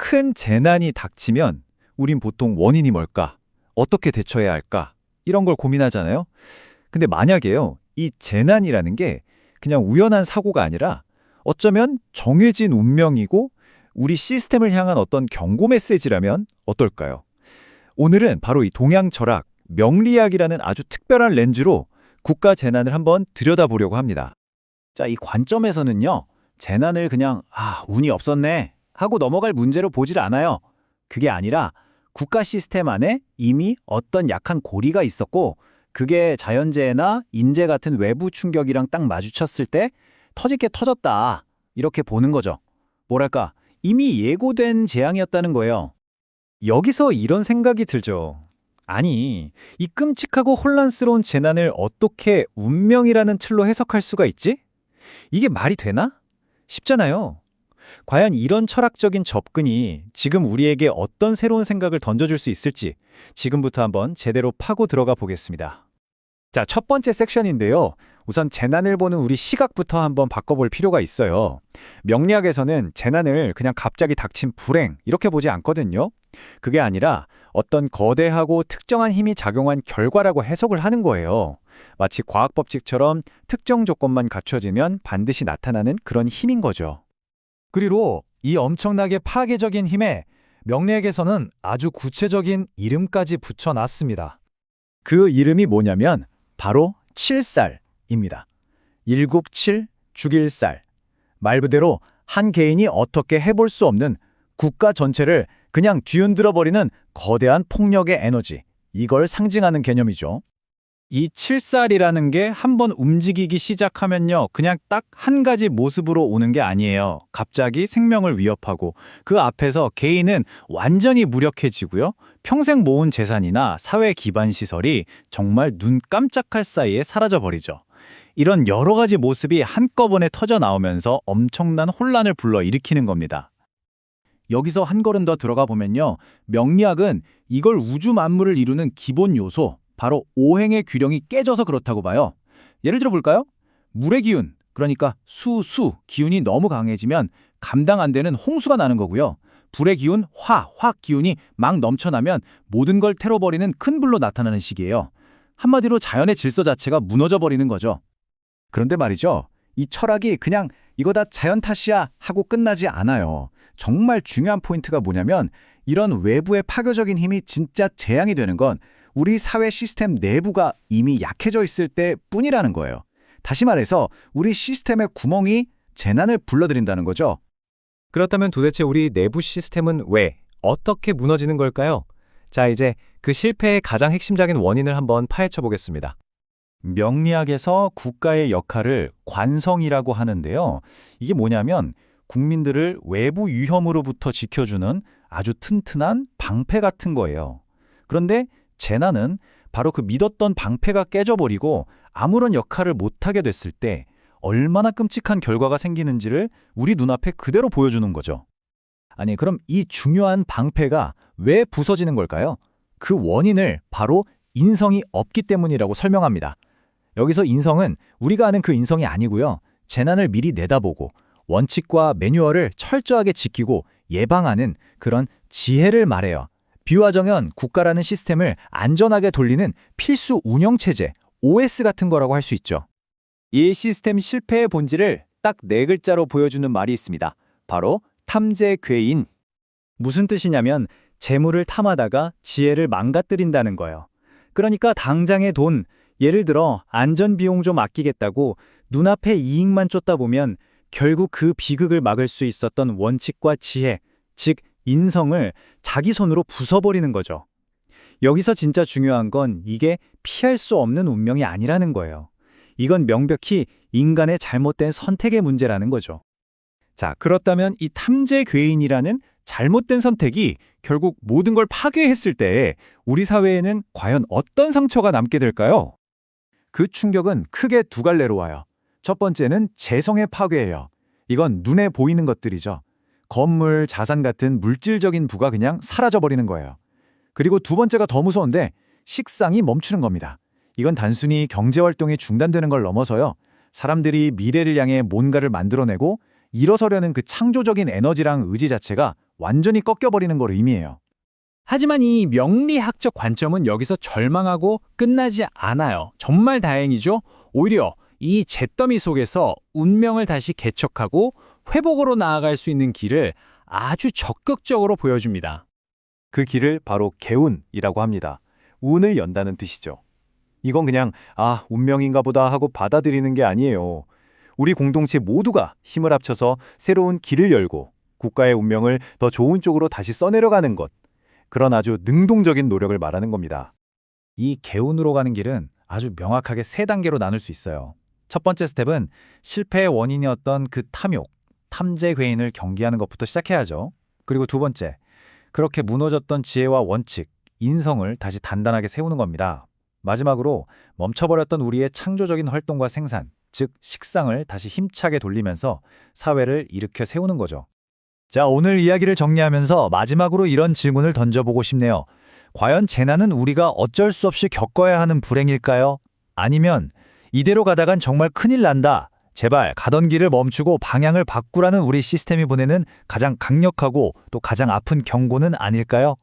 큰 재난이 닥치면 우린 보통 원인이 뭘까? 어떻게 대처해야 할까? 이런 걸 고민하잖아요. 근데 만약에요, 이 재난이라는 게 그냥 우연한 사고가 아니라 어쩌면 정해진 운명이고 우리 시스템을 향한 어떤 경고 메시지라면 어떨까요? 오늘은 바로 이 동양 철학, 명리학이라는 아주 특별한 렌즈로 국가 재난을 한번 들여다보려고 합니다. 자, 이 관점에서는요, 재난을 그냥, 운이 없었네 하고 넘어갈 문제로 보질 않아요. 그게 아니라 국가 시스템 안에 이미 어떤 약한 고리가 있었고, 그게 자연재해나 인재 같은 외부 충격이랑 딱 마주쳤을 때 터질 게 터졌다. 이렇게 보는 거죠. 뭐랄까, 이미 예고된 재앙이었다는 거예요. 여기서 이런 생각이 들죠. 아니, 이 끔찍하고 혼란스러운 재난을 어떻게 운명이라는 틀로 해석할 수가 있지? 이게 말이 되나? 쉽잖아요. 과연 이런 철학적인 접근이 지금 우리에게 어떤 새로운 생각을 던져줄 수 있을지 지금부터 한번 제대로 파고 들어가 보겠습니다. 자, 첫 번째 섹션인데요. 우선 재난을 보는 우리 시각부터 한번 바꿔볼 필요가 있어요. 명리학에서는 재난을 그냥 갑자기 닥친 불행 이렇게 보지 않거든요. 그게 아니라 어떤 거대하고 특정한 힘이 작용한 결과라고 해석을 하는 거예요. 마치 과학 법칙처럼 특정 조건만 갖춰지면 반드시 나타나는 그런 힘인 거죠. 그리고 이 엄청나게 파괴적인 힘에 명리학에서는 아주 구체적인 이름까지 붙여놨습니다. 그 이름이 뭐냐면 바로 칠살입니다. 197 죽일 살. 말 그대로 한 개인이 어떻게 해볼 수 없는 국가 전체를 그냥 뒤흔들어 버리는 거대한 폭력의 에너지. 이걸 상징하는 개념이죠. 이 칠살이라는 게 한번 움직이기 시작하면요, 그냥 딱 한 가지 모습으로 오는 게 아니에요. 갑자기 생명을 위협하고 그 앞에서 개인은 완전히 무력해지고요. 평생 모은 재산이나 사회 기반 시설이 정말 눈 깜짝할 사이에 사라져버리죠. 이런 여러 가지 모습이 한꺼번에 터져 나오면서 엄청난 혼란을 불러일으키는 겁니다. 여기서 한 걸음 더 들어가 보면요, 명리학은 이걸 우주 만물을 이루는 기본 요소, 바로 오행의 균형이 깨져서 그렇다고 봐요. 예를 들어 볼까요? 물의 기운, 그러니까 수 기운이 너무 강해지면 감당 안 되는 홍수가 나는 거고요. 불의 기운, 화 기운이 막 넘쳐나면 모든 걸 태워버리는 큰 불로 나타나는 시기예요. 한마디로 자연의 질서 자체가 무너져 버리는 거죠. 그런데 말이죠, 이 철학이 그냥 이거 다 자연 탓이야 하고 끝나지 않아요. 정말 중요한 포인트가 뭐냐면 이런 외부의 파괴적인 힘이 진짜 재앙이 되는 건 우리 사회 시스템 내부가 이미 약해져 있을 때뿐이라는 거예요. 다시 말해서 우리 시스템의 구멍이 재난을 불러들인다는 거죠. 그렇다면 도대체 우리 내부 시스템은 왜, 어떻게 무너지는 걸까요? 자, 이제 그 실패의 가장 핵심적인 원인을 한번 파헤쳐 보겠습니다. 명리학에서 국가의 역할을 관성이라고 하는데요. 이게 뭐냐면 국민들을 외부 위험으로부터 지켜주는 아주 튼튼한 방패 같은 거예요. 그런데 재난은 바로 그 믿었던 방패가 깨져버리고 아무런 역할을 못하게 됐을 때 얼마나 끔찍한 결과가 생기는지를 우리 눈앞에 그대로 보여주는 거죠. 아니, 그럼 이 중요한 방패가 왜 부서지는 걸까요? 그 원인을 바로 인성이 없기 때문이라고 설명합니다. 여기서 인성은 우리가 아는 그 인성이 아니고요. 재난을 미리 내다보고 원칙과 매뉴얼을 철저하게 지키고 예방하는 그런 지혜를 말해요. 비유하자면 국가라는 시스템을 안전하게 돌리는 필수 운영체제, OS 같은 거라고 할 수 있죠. 이 시스템 실패의 본질을 딱 4글자로 보여주는 말이 있습니다. 바로 탐재괴인. 무슨 뜻이냐면 재물을 탐하다가 지혜를 망가뜨린다는 거예요. 그러니까 당장의 돈, 예를 들어 안전비용 좀 아끼겠다고 눈앞에 이익만 쫓다 보면 결국 그 비극을 막을 수 있었던 원칙과 지혜, 즉 인성을 자기 손으로 부숴버리는 거죠. 여기서 진짜 중요한 건 이게 피할 수 없는 운명이 아니라는 거예요. 이건 명백히 인간의 잘못된 선택의 문제라는 거죠. 자, 그렇다면 이 탐재괴인이라는 잘못된 선택이 결국 모든 걸 파괴했을 때 우리 사회에는 과연 어떤 상처가 남게 될까요? 그 충격은 크게 2갈래로 와요. 첫 번째는 재성의 파괴예요. 이건 눈에 보이는 것들이죠. 건물, 자산 같은 물질적인 부가 그냥 사라져버리는 거예요. 그리고 2번째가 더 무서운데 식상이 멈추는 겁니다. 이건 단순히 경제활동이 중단되는 걸 넘어서요. 사람들이 미래를 향해 뭔가를 만들어내고 일어서려는 그 창조적인 에너지랑 의지 자체가 완전히 꺾여버리는 걸 의미해요. 하지만 이 명리학적 관점은 여기서 절망하고 끝나지 않아요. 정말 다행이죠. 오히려 이 잿더미 속에서 운명을 다시 개척하고 회복으로 나아갈 수 있는 길을 아주 적극적으로 보여줍니다. 그 길을 바로 개운이라고 합니다. 운을 연다는 뜻이죠. 이건 그냥 운명인가 보다 하고 받아들이는 게 아니에요. 우리 공동체 모두가 힘을 합쳐서 새로운 길을 열고 국가의 운명을 더 좋은 쪽으로 다시 써내려가는 것. 그런 아주 능동적인 노력을 말하는 겁니다. 이 개운으로 가는 길은 아주 명확하게 3단계로 나눌 수 있어요. 첫 번째 스텝은 실패의 원인이었던 그 탐욕, 탐재 괴인을 경계하는 것부터 시작해야죠. 그리고 두 번째, 그렇게 무너졌던 지혜와 원칙, 인성을 다시 단단하게 세우는 겁니다. 마지막으로 멈춰버렸던 우리의 창조적인 활동과 생산, 즉 식상을 다시 힘차게 돌리면서 사회를 일으켜 세우는 거죠. 자, 오늘 이야기를 정리하면서 마지막으로 이런 질문을 던져보고 싶네요. 과연 재난은 우리가 어쩔 수 없이 겪어야 하는 불행일까요? 아니면 이대로 가다간 정말 큰일 난다. 제발 가던 길을 멈추고 방향을 바꾸라는 우리 시스템이 보내는 가장 강력하고 또 가장 아픈 경고는 아닐까요?